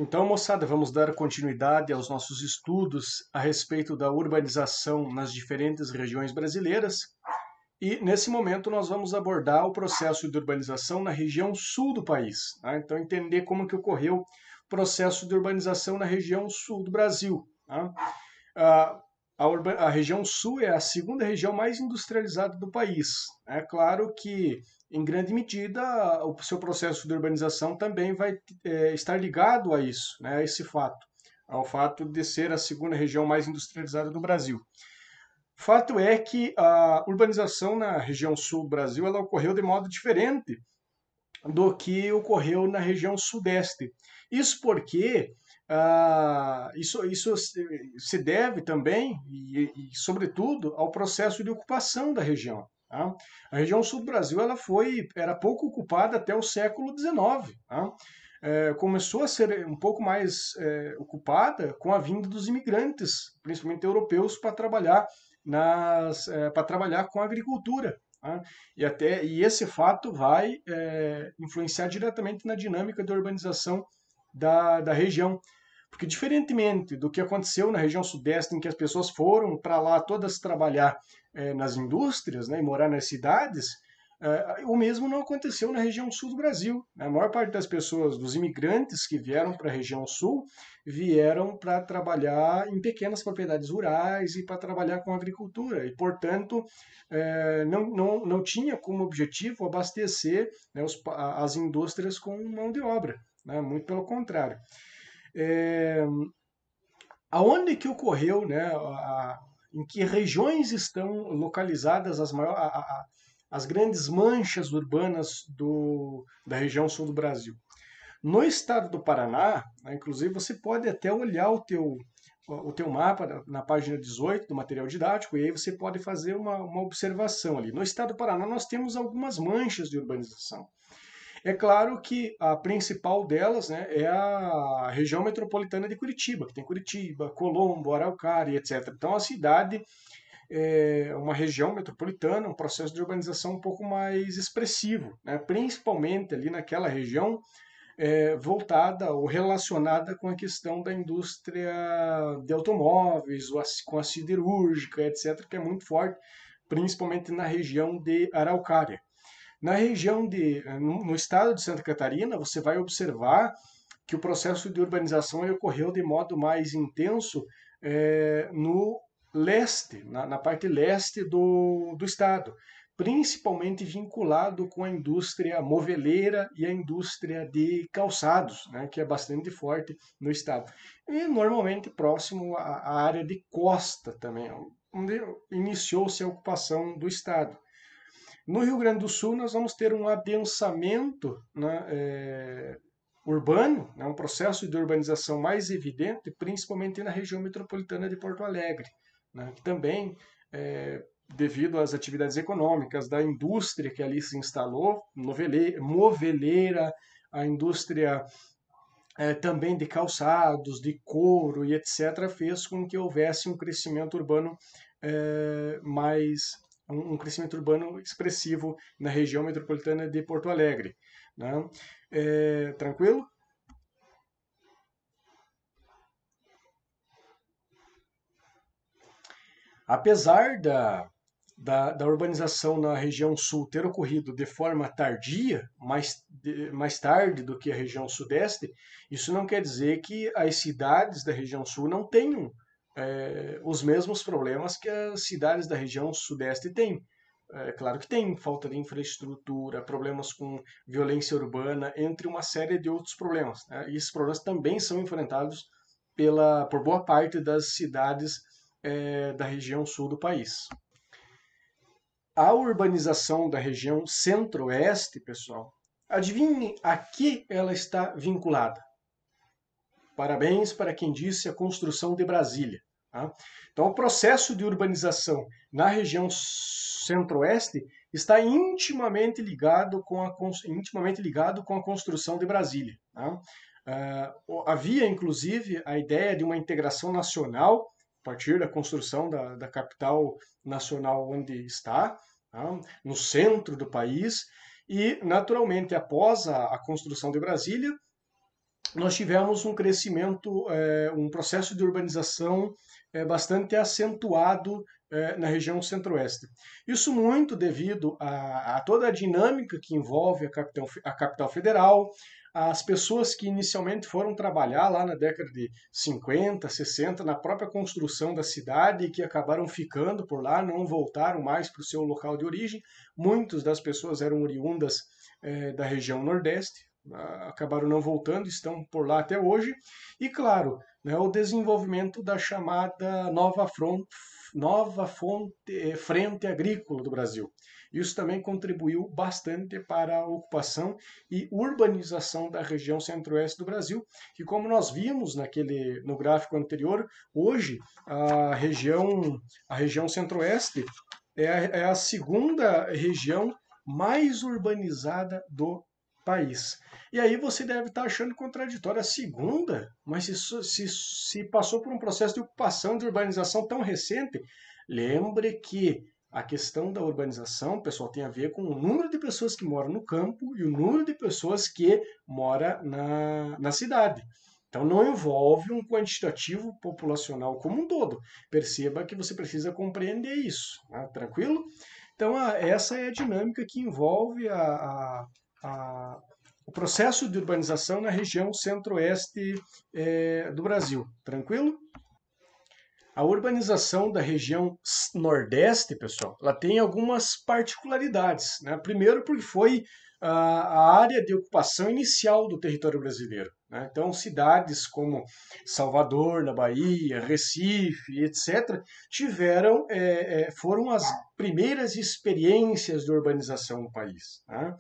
Então, moçada, vamos dar continuidade aos nossos estudos a respeito da urbanização nas diferentes regiões brasileiras. E nesse momento nós vamos abordar o processo de urbanização na região sul do país, tá? Então, entender como que ocorreu o processo de urbanização na região sul do Brasil, tá? A, a região sul é a segunda região mais industrializada do país. É claro que, em grande medida, o seu processo de urbanização também vai estar ligado a isso, né, a esse fato, ao fato de ser a segunda região mais industrializada do Brasil. Fato é que a urbanização na região sul do Brasil ela ocorreu de modo diferente do que ocorreu na região sudeste. Isso porque isso se deve também, sobretudo, ao processo de ocupação da região. Tá? A região sul do Brasil era pouco ocupada até o século XIX. Tá? Começou a ser um pouco mais ocupada com a vinda dos imigrantes, principalmente europeus, para trabalhar para trabalhar com a agricultura. Tá? E esse fato vai influenciar diretamente na dinâmica de urbanização da região. Porque, diferentemente do que aconteceu na região sudeste, em que as pessoas foram para lá todas trabalhar nas indústrias, né, e morar nas cidades, o mesmo não aconteceu na região sul do Brasil. A maior parte das pessoas, dos imigrantes que vieram para a região sul, vieram para trabalhar em pequenas propriedades rurais e para trabalhar com agricultura. E, portanto, não tinha como objetivo abastecer, né, as indústrias com mão de obra. Né, muito pelo contrário. Aonde que ocorreu, né, em que regiões estão localizadas as grandes manchas urbanas da região sul do Brasil? No estado do Paraná, né, inclusive você pode até olhar o teu mapa na página 18 do material didático, e aí você pode fazer uma observação ali. No estado do Paraná nós temos algumas manchas de urbanização. É claro que a principal delas, né, é a região metropolitana de Curitiba, que tem Curitiba, Colombo, Araucária, etc. Então a cidade é uma região metropolitana, um processo de urbanização um pouco mais expressivo, né, principalmente ali naquela região voltada ou relacionada com a questão da indústria de automóveis, com a siderúrgica, etc., que é muito forte, principalmente na região de Araucária. No estado de Santa Catarina, você vai observar que o processo de urbanização ocorreu de modo mais intenso no leste, na parte leste do estado, principalmente vinculado com a indústria moveleira e a indústria de calçados, né, que é bastante forte no estado. E normalmente próximo à área de costa também, onde iniciou-se a ocupação do estado. No Rio Grande do Sul, nós vamos ter um adensamento, né, urbano, né, um processo de urbanização mais evidente, principalmente na região metropolitana de Porto Alegre, né, que também, devido às atividades econômicas da indústria que ali se instalou, moveleira, a indústria também de calçados, de couro e etc., fez com que houvesse um crescimento urbano um crescimento urbano expressivo na região metropolitana de Porto Alegre. Né? Tranquilo? Apesar da urbanização na região sul ter ocorrido de forma tardia, mais tarde do que a região sudeste, isso não quer dizer que as cidades da região sul não tenham os mesmos problemas que as cidades da região sudeste têm. É claro que tem falta de infraestrutura, problemas com violência urbana, entre uma série de outros problemas. Né? E esses problemas também são enfrentados por boa parte das cidades da região sul do país. A urbanização da região centro-oeste, pessoal, adivinhe a que ela está vinculada? Parabéns para quem disse a construção de Brasília. Tá? Então, o processo de urbanização na região centro-oeste está intimamente ligado com a construção de Brasília. Tá? Havia, inclusive, a ideia de uma integração nacional a partir da construção da capital nacional onde está, tá? No centro do país, e, naturalmente, após a construção de Brasília, nós tivemos um crescimento, um processo de urbanização bastante acentuado na região centro-oeste. Isso muito devido a toda a dinâmica que envolve a capital federal, as pessoas que inicialmente foram trabalhar lá na década de 50, 60, na própria construção da cidade e que acabaram ficando por lá, não voltaram mais para o seu local de origem. Muitas das pessoas eram oriundas da região Nordeste, acabaram não voltando, estão por lá até hoje. E claro, né, o desenvolvimento da chamada frente agrícola do Brasil. Isso também contribuiu bastante para a ocupação e urbanização da região centro-oeste do Brasil, que como nós vimos no gráfico anterior, hoje a região centro-oeste é a segunda região mais urbanizada do país. E aí você deve estar achando contraditório a segunda, mas se passou por um processo de ocupação, de urbanização tão recente, lembre que a questão da urbanização, pessoal, tem a ver com o número de pessoas que moram no campo e o número de pessoas que moram na cidade. Então não envolve um quantitativo populacional como um todo. Perceba que você precisa compreender isso, né? Tranquilo? Então essa é a dinâmica que envolve a o processo de urbanização na região centro-oeste do Brasil. Tranquilo? A urbanização da região nordeste, pessoal, ela tem algumas particularidades, né? Primeiro porque foi a área de ocupação inicial do território brasileiro, né? Então, cidades como Salvador, na Bahia, Recife, etc., foram as primeiras experiências de urbanização no país, né?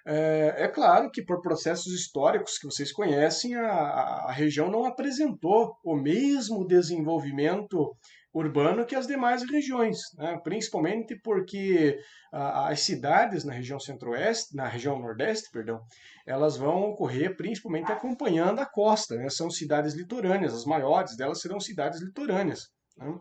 É claro que por processos históricos que vocês conhecem, a região não apresentou o mesmo desenvolvimento urbano que as demais regiões, né? Principalmente porque as cidades na região centro-oeste, na região nordeste, perdão, elas vão ocorrer principalmente acompanhando a costa, né? São cidades litorâneas, as maiores delas serão cidades litorâneas, né?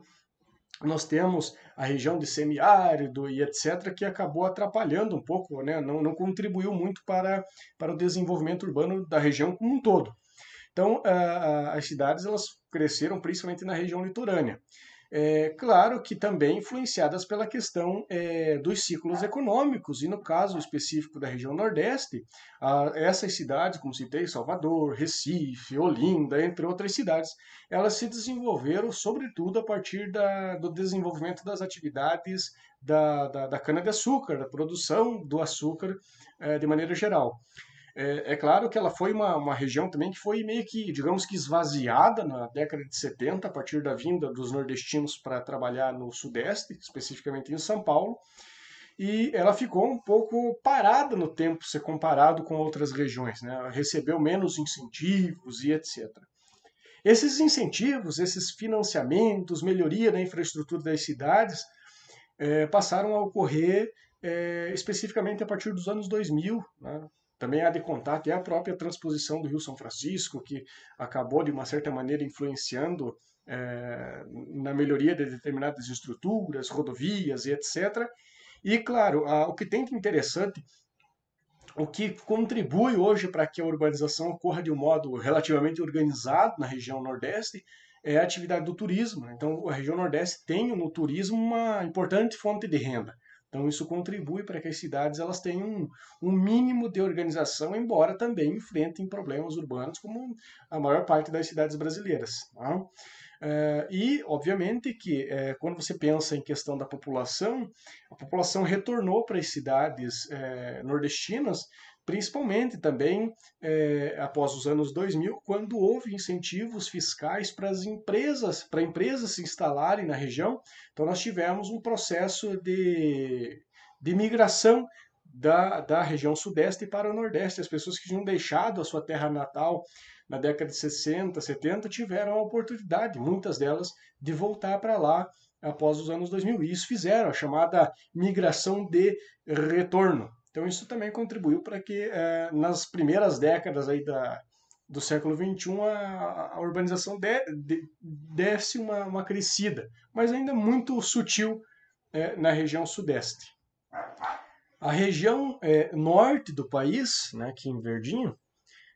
Nós temos a região de semiárido e etc., que acabou atrapalhando um pouco, né? Não contribuiu muito para o desenvolvimento urbano da região como um todo. Então, as cidades elas cresceram principalmente na região litorânea. Claro que também influenciadas pela questão dos ciclos econômicos, e no caso específico da região Nordeste, essas cidades, como citei, Salvador, Recife, Olinda, entre outras cidades, elas se desenvolveram sobretudo a partir do desenvolvimento das atividades da cana-de-açúcar, da produção do açúcar de maneira geral. É claro que ela foi uma região também que foi meio que, digamos que esvaziada na década de 70, a partir da vinda dos nordestinos para trabalhar no Sudeste, especificamente em São Paulo, e ela ficou um pouco parada no tempo, se comparado com outras regiões, né? Ela recebeu menos incentivos e etc. Esses incentivos, esses financiamentos, melhoria da infraestrutura das cidades, passaram a ocorrer especificamente a partir dos anos 2000, né? Também há de contar que é a própria transposição do Rio São Francisco, que acabou, de uma certa maneira, influenciando na melhoria de determinadas estruturas, rodovias e etc. E, claro, o que tem de interessante, o que contribui hoje para que a urbanização ocorra de um modo relativamente organizado na região Nordeste, é a atividade do turismo. Então, a região Nordeste tem no turismo uma importante fonte de renda. Então, isso contribui para que as cidades elas tenham um mínimo de organização, embora também enfrentem problemas urbanos, como a maior parte das cidades brasileiras. Tá? E, obviamente, que quando você pensa em questão da população, a população retornou para as cidades nordestinas, principalmente também após os anos 2000, quando houve incentivos fiscais para empresas se instalarem na região. Então, nós tivemos um processo de migração da região sudeste para o nordeste. As pessoas que tinham deixado a sua terra natal na década de 60, 70, tiveram a oportunidade, muitas delas, de voltar para lá após os anos 2000. E isso fizeram a chamada migração de retorno. Então isso também contribuiu para que nas primeiras décadas aí do século XXI a urbanização desse uma crescida, mas ainda muito sutil na região sudeste. A região norte do país, né, aqui em verdinho,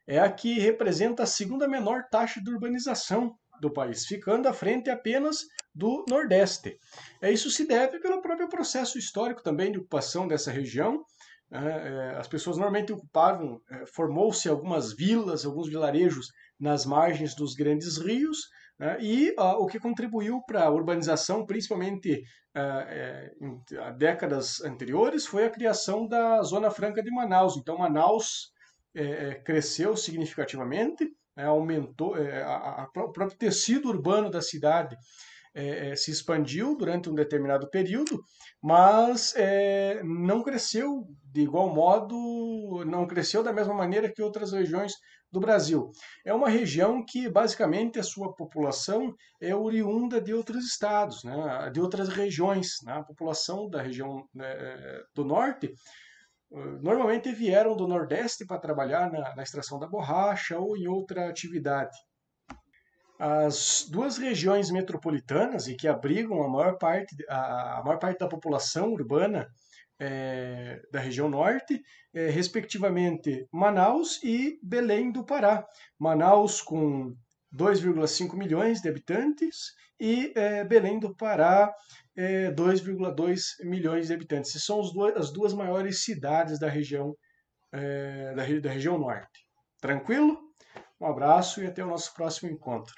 é a que representa a segunda menor taxa de urbanização do país, ficando à frente apenas do Nordeste. Isso se deve pelo próprio processo histórico também de ocupação dessa região. As pessoas normalmente ocupavam, formou-se algumas vilas, alguns vilarejos nas margens dos grandes rios, e o que contribuiu para a urbanização, principalmente em décadas anteriores, foi a criação da Zona Franca de Manaus. Então, Manaus cresceu significativamente, aumentou, o próprio tecido urbano da cidade se expandiu durante um determinado período, mas não cresceu de igual modo, não cresceu da mesma maneira que outras regiões do Brasil. É uma região que basicamente a sua população é oriunda de outros estados, né, de outras regiões. Né? A população da região do norte normalmente vieram do Nordeste para trabalhar na extração da borracha ou em outra atividade. As duas regiões metropolitanas e que abrigam a maior parte da população urbana da região norte, respectivamente Manaus e Belém do Pará. Manaus com 2,5 milhões de habitantes e Belém do Pará 2,2 milhões de habitantes. Essas são as duas maiores cidades da região, da região norte. Tranquilo? Um abraço e até o nosso próximo encontro.